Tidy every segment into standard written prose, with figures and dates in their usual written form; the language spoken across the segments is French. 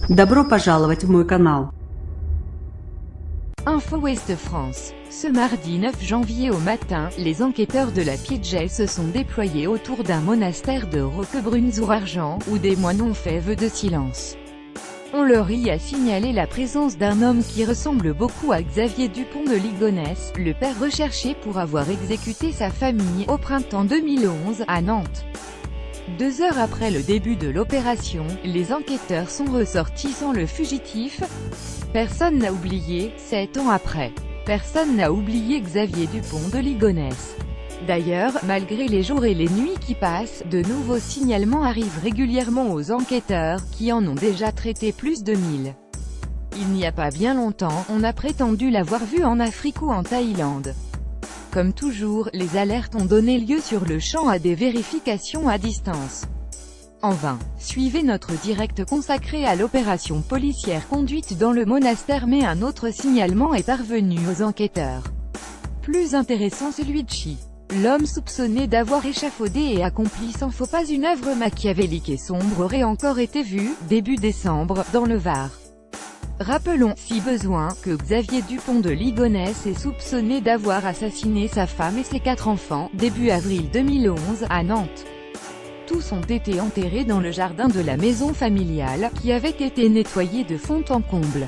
Добро пожаловать в мой канал. Info Ouest France. Ce mardi 9 janvier au matin, les enquêteurs de la PJ se sont déployés autour d'un monastère de Roquebrune-sur-Argent, où des moines ont fait vœu de silence. On leur y a signalé la présence d'un homme qui ressemble beaucoup à Xavier Dupont de Ligonnès, le père recherché pour avoir exécuté sa famille au printemps 2011, à Nantes. 2 heures après le début de l'opération, les enquêteurs sont ressortis sans le fugitif. Personne n'a oublié, 7 ans après. Personne n'a oublié Xavier Dupont de Ligonnès. D'ailleurs, malgré les jours et les nuits qui passent, de nouveaux signalements arrivent régulièrement aux enquêteurs, qui en ont déjà traité plus de 1000. Il n'y a pas bien longtemps, on a prétendu l'avoir vu en Afrique ou en Thaïlande. Comme toujours, les alertes ont donné lieu sur le champ à des vérifications à distance. En vain. Suivez notre direct consacré à l'opération policière conduite dans le monastère, mais un autre signalement est parvenu aux enquêteurs. Plus intéressant, celui de Chi. L'homme soupçonné d'avoir échafaudé et accompli sans faux pas une œuvre machiavélique et sombre aurait encore été vu, début décembre, dans le Var. Rappelons, si besoin, que Xavier Dupont de Ligonnès est soupçonné d'avoir assassiné sa femme et ses 4 enfants, début avril 2011, à Nantes. Tous ont été enterrés dans le jardin de la maison familiale, qui avait été nettoyé de fond en comble.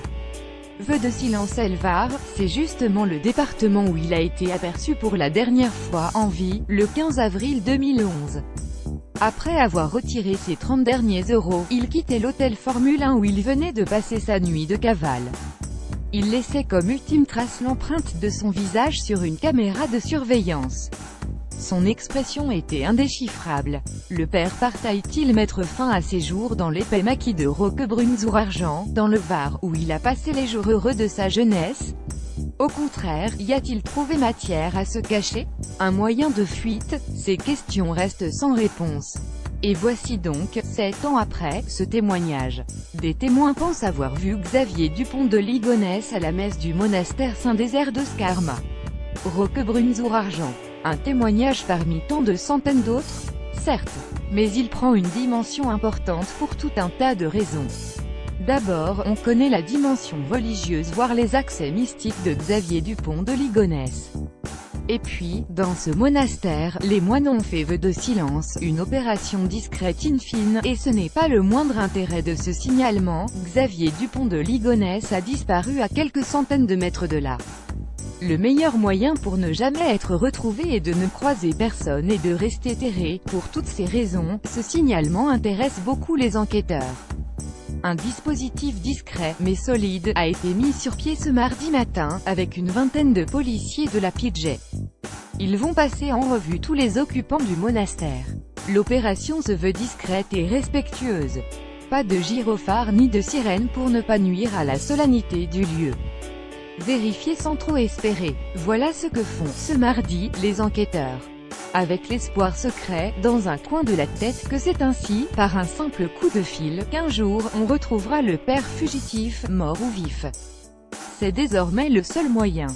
Vœu de silence Var, c'est justement le département où il a été aperçu pour la dernière fois en vie, le 15 avril 2011. Après avoir retiré ses 30 derniers euros, il quittait l'hôtel Formule 1 où il venait de passer sa nuit de cavale. Il laissait comme ultime trace l'empreinte de son visage sur une caméra de surveillance. Son expression était indéchiffrable. Le père partait-il mettre fin à ses jours dans l'épais maquis de Roquebrune-sur-Argent, dans le Var, où il a passé les jours heureux de sa jeunesse? Au contraire, y a-t-il trouvé matière à se cacher? Un moyen de fuite? Ces questions restent sans réponse. Et voici donc, 7 ans après, ce témoignage. Des témoins pensent avoir vu Xavier Dupont de Ligonnès à la messe du monastère Saint-Désert de Skarma, Roquebrune-sur-Argent. Un témoignage parmi tant de centaines d'autres? Certes. Mais il prend une dimension importante pour tout un tas de raisons. D'abord, on connaît la dimension religieuse voire les accès mystiques de Xavier Dupont de Ligonnès. Et puis, dans ce monastère, les moines ont fait vœu de silence, une opération discrète in fine, et ce n'est pas le moindre intérêt de ce signalement. Xavier Dupont de Ligonnès a disparu à quelques centaines de mètres de là. Le meilleur moyen pour ne jamais être retrouvé est de ne croiser personne et de rester terré. Pour toutes ces raisons, ce signalement intéresse beaucoup les enquêteurs. Un dispositif discret, mais solide, a été mis sur pied ce mardi matin, avec une vingtaine de policiers de la PJ. Ils vont passer en revue tous les occupants du monastère. L'opération se veut discrète et respectueuse. Pas de gyrophare ni de sirène pour ne pas nuire à la solennité du lieu. Vérifier sans trop espérer. Voilà ce que font, ce mardi, les enquêteurs. Avec l'espoir secret, dans un coin de la tête, que c'est ainsi, par un simple coup de fil, qu'un jour, on retrouvera le père fugitif, mort ou vif. C'est désormais le seul moyen.